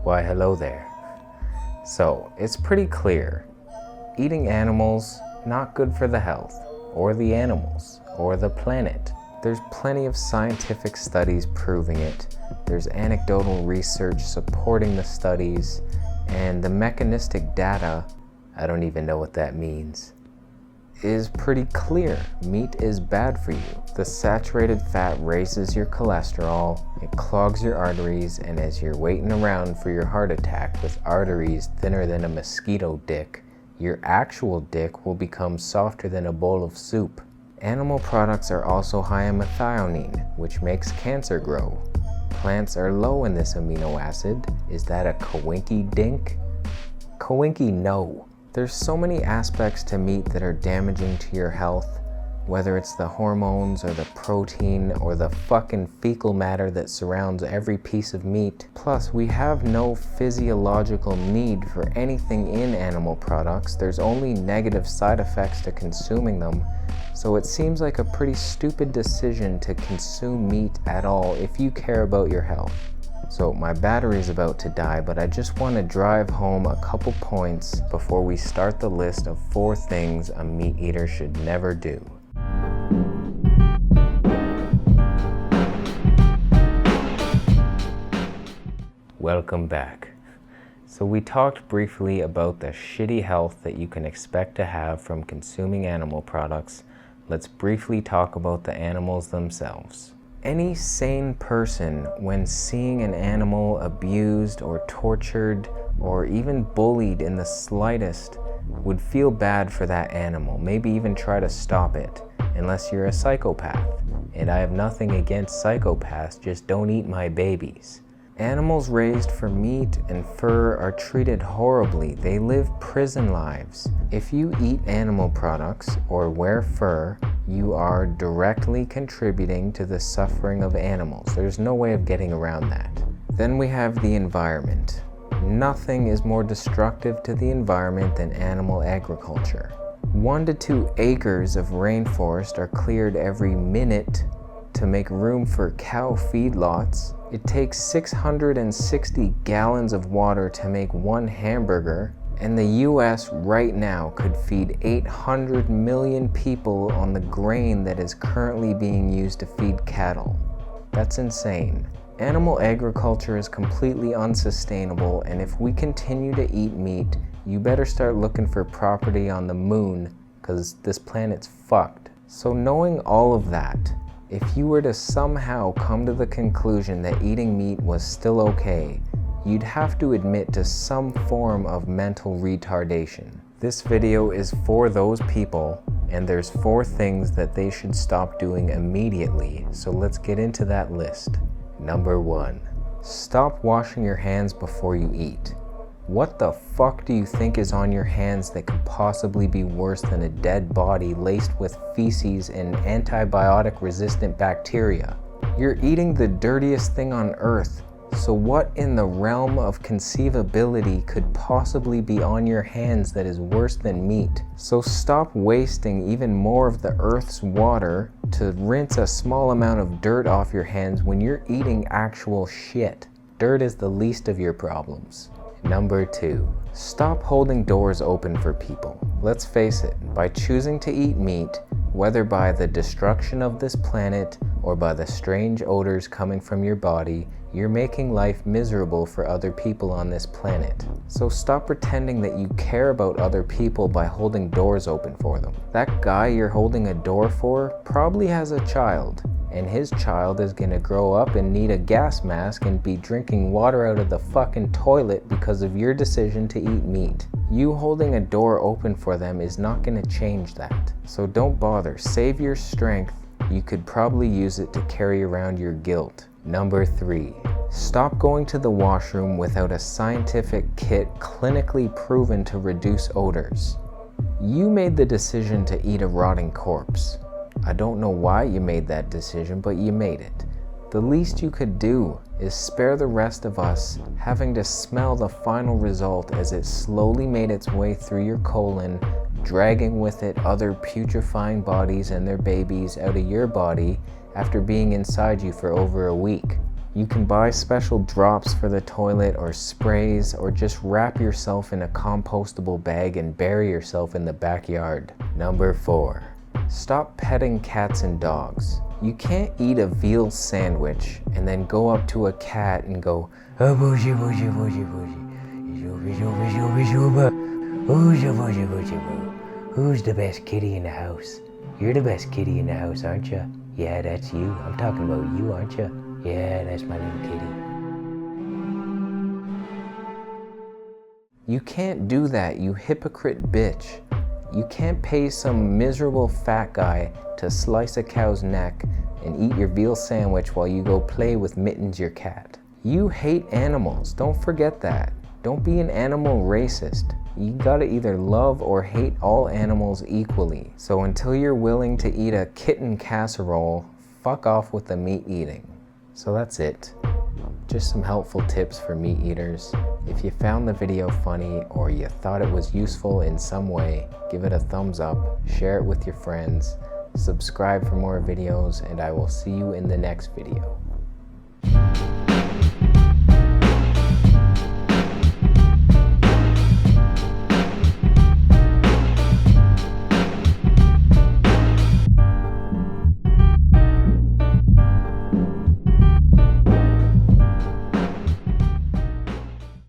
Why, hello there. So, it's pretty clear. Eating animals, not good for the health, or the animals, or the planet. There's plenty of scientific studies proving it. There's anecdotal research supporting the studies, and the mechanistic data, I don't even know what that means, is pretty clear. Meat is bad for you. The saturated fat raises your cholesterol, it clogs your arteries, and as you're waiting around for your heart attack with arteries thinner than a mosquito dick, your actual dick will become softer than a bowl of soup. Animal products are also high in methionine, which makes cancer grow. Plants are low in this amino acid. Is that a coinky dink? Coinky no. There's so many aspects to meat that are damaging to your health, whether it's the hormones or the protein or the fucking fecal matter that surrounds every piece of meat. Plus, we have no physiological need for anything in animal products. There's only negative side effects to consuming them. So it seems like a pretty stupid decision to consume meat at all if you care about your health. So my battery's about to die, but I just want to drive home a couple points before we start the list of 4 things a meat eater should never do. Welcome back. So we talked briefly about the shitty health that you can expect to have from consuming animal products. Let's briefly talk about the animals themselves. Any sane person, when seeing an animal abused or tortured or even bullied in the slightest, would feel bad for that animal, maybe even try to stop it, unless you're a psychopath. And I have nothing against psychopaths, just don't eat my babies. Animals raised for meat and fur are treated horribly. They live prison lives. If you eat animal products or wear fur, you are directly contributing to the suffering of animals. There's no way of getting around that. Then we have the environment. Nothing is more destructive to the environment than animal agriculture. 1 to 2 acres of rainforest are cleared every minute to make room for cow feedlots. It takes 660 gallons of water to make 1 hamburger, and the US right now could feed 800 million people on the grain that is currently being used to feed cattle. That's insane. Animal agriculture is completely unsustainable, and if we continue to eat meat, you better start looking for property on the moon, because this planet's fucked. So knowing all of that, if you were to somehow come to the conclusion that eating meat was still okay, you'd have to admit to some form of mental retardation. This video is for those people, and there's 4 things that they should stop doing immediately, so let's get into that list. Number 1, stop washing your hands before you eat. What the fuck do you think is on your hands that could possibly be worse than a dead body laced with feces and antibiotic-resistant bacteria? You're eating the dirtiest thing on earth, so what in the realm of conceivability could possibly be on your hands that is worse than meat? So stop wasting even more of the earth's water to rinse a small amount of dirt off your hands when you're eating actual shit. Dirt is the least of your problems. Number 2, stop holding doors open for people. Let's face it, by choosing to eat meat, whether by the destruction of this planet or by the strange odors coming from your body, you're making life miserable for other people on this planet. So stop pretending that you care about other people by holding doors open for them. That guy you're holding a door for probably has a child, and his child is gonna grow up and need a gas mask and be drinking water out of the fucking toilet because of your decision to eat meat. You holding a door open for them is not gonna change that. So don't bother, save your strength. You could probably use it to carry around your guilt. Number 3, stop going to the washroom without a scientific kit clinically proven to reduce odors. You made the decision to eat a rotting corpse. I don't know why you made that decision, but you made it. The least you could do is spare the rest of us having to smell the final result as it slowly made its way through your colon, dragging with it other putrefying bodies and their babies out of your body after being inside you for over a week. You can buy special drops for the toilet or sprays, or just wrap yourself in a compostable bag and bury yourself in the backyard. Number 4. Stop petting cats and dogs. You can't eat a veal sandwich and then go up to a cat and go, oh, bougie, bougie, bougie, bougie. Who's the best kitty in the house? You're the best kitty in the house, aren't you? Yeah, that's you. I'm talking about you, aren't you? Yeah, that's my little kitty. You can't do that, you hypocrite bitch. You can't pay some miserable fat guy to slice a cow's neck and eat your veal sandwich while you go play with Mittens, your cat. You hate animals, don't forget that. Don't be an animal racist. You gotta either love or hate all animals equally. So until you're willing to eat a kitten casserole, fuck off with the meat eating. So that's it. Just some helpful tips for meat eaters. If you found the video funny or you thought it was useful in some way, give it a thumbs up, share it with your friends, subscribe for more videos, and I will see you in the next video.